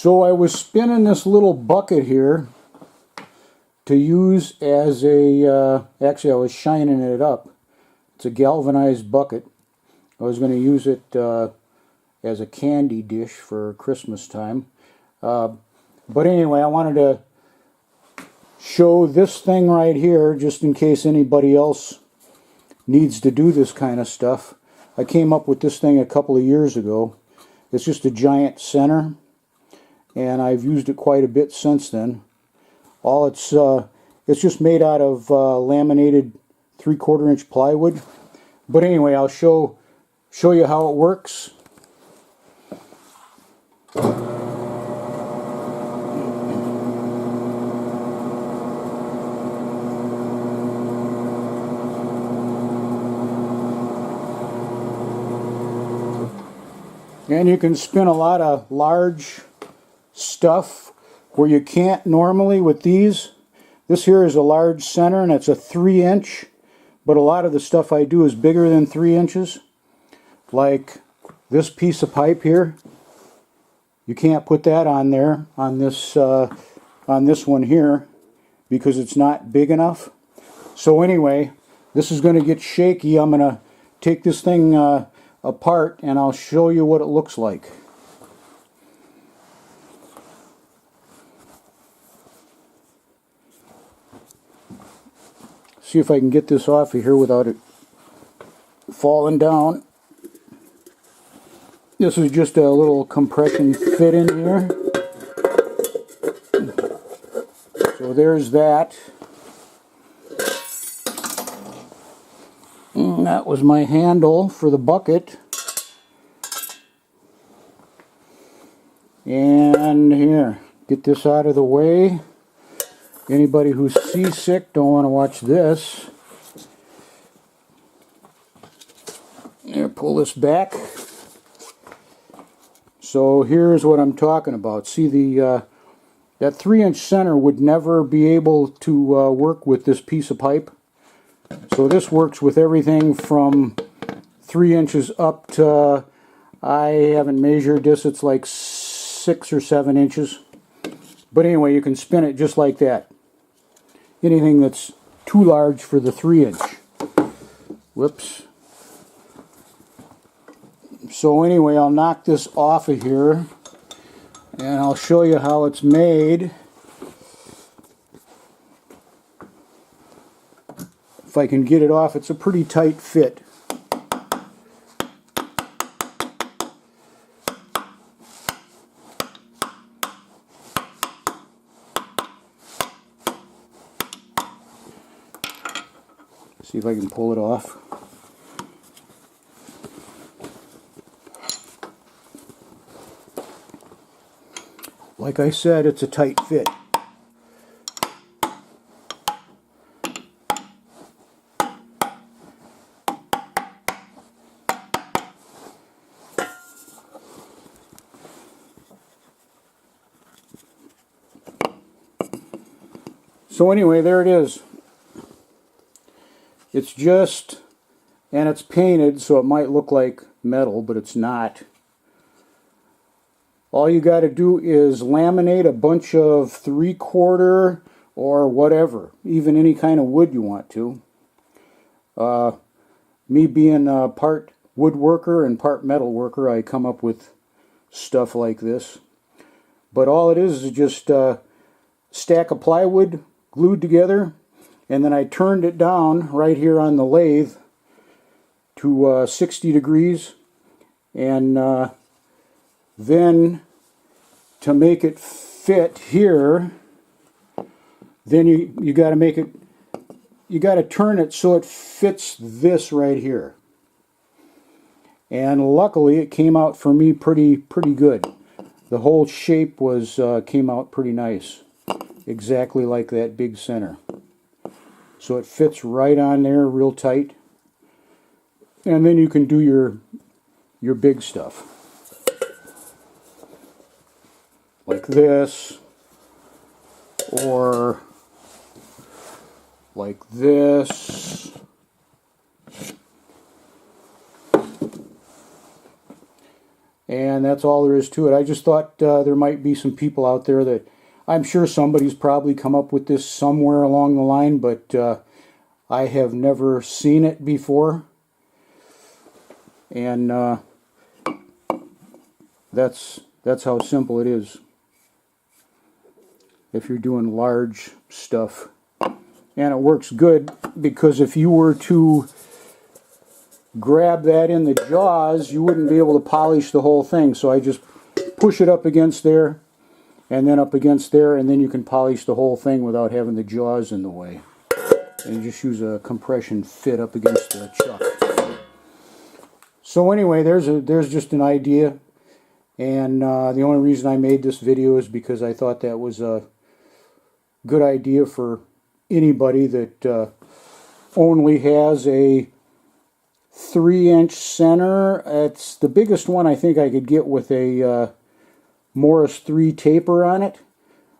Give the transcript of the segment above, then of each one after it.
So I was spinning this little bucket here to use as a, actually I was shining it up. It's a galvanized bucket. I was going to use it as a candy dish for Christmas time. But anyway, I wanted to show this thing right here just in case anybody else needs to do this kind of stuff. I came up with this thing a couple of years ago. It's just a giant center, and I've used it quite a bit since then. It's just made out of laminated 3/4 inch plywood. But anyway, I'll show you how it works. And you can spin a lot of large stuff where you can't normally with these. This here is a large center and it's a 3-inch, but a lot of the stuff I do is bigger than 3 inches. Like this piece of pipe here. You can't put that on there, on this one here, because it's not big enough. So anyway, this is going to get shaky. I'm going to take this thing apart and I'll show you what it looks like. See if I can get this off of here without it falling down. This is just a little compression fit in here. So there's that. And that was my handle for the bucket. And here, get this out of the way. Anybody who's seasick don't want to watch this. Here, pull this back. So here's what I'm talking about. See, that 3-inch center would never be able to work with this piece of pipe. So this works with everything from 3 inches up to, I haven't measured this, it's like 6 or 7 inches. But anyway, you can spin it just like that. Anything that's too large for the 3-inch. Whoops. So anyway, I'll knock this off of here and I'll show you how it's made. If I can get it off, it's a pretty tight fit. See if I can pull it off. Like I said, it's a tight fit. So anyway, there it is. It's just, and it's painted so it might look like metal, but it's not. All you got to do is laminate a bunch of 3/4 or whatever, even any kind of wood you want to. Me being a part woodworker and part metal worker, I come up with stuff like this. But all it is just a stack of plywood glued together, and then I turned it down right here on the lathe to 60 degrees, and then to make it fit here, then you got to make it, you got to turn it so it fits this right here. And luckily it came out for me pretty good. The whole shape was came out pretty nice, exactly like that big center. So it fits right on there real tight, and then you can do your big stuff like this, or like this. And that's all there is to it. I just thought there might be some people out there that, I'm sure somebody's probably come up with this somewhere along the line, but I have never seen it before. And that's how simple it is if you're doing large stuff. And it works good because if you were to grab that in the jaws, you wouldn't be able to polish the whole thing. So I just push it up against there and then up against there, and then you can polish the whole thing without having the jaws in the way. And you just use a compression fit up against the chuck. So anyway, there's just an idea, and the only reason I made this video is because I thought that was a good idea for anybody that only has a 3-inch center. It's the biggest one I think I could get with a Morris 3 taper on it.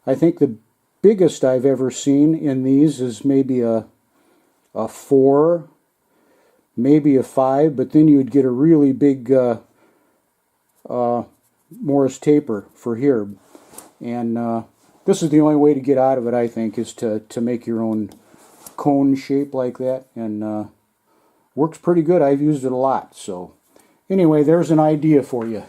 I think the biggest I've ever seen in these is maybe a 4, maybe a 5, but then you would get a really big Morris taper for here. And this is the only way to get out of it, I think, is to make your own cone shape like that, and works pretty good. I've used it a lot. So anyway, there's an idea for you.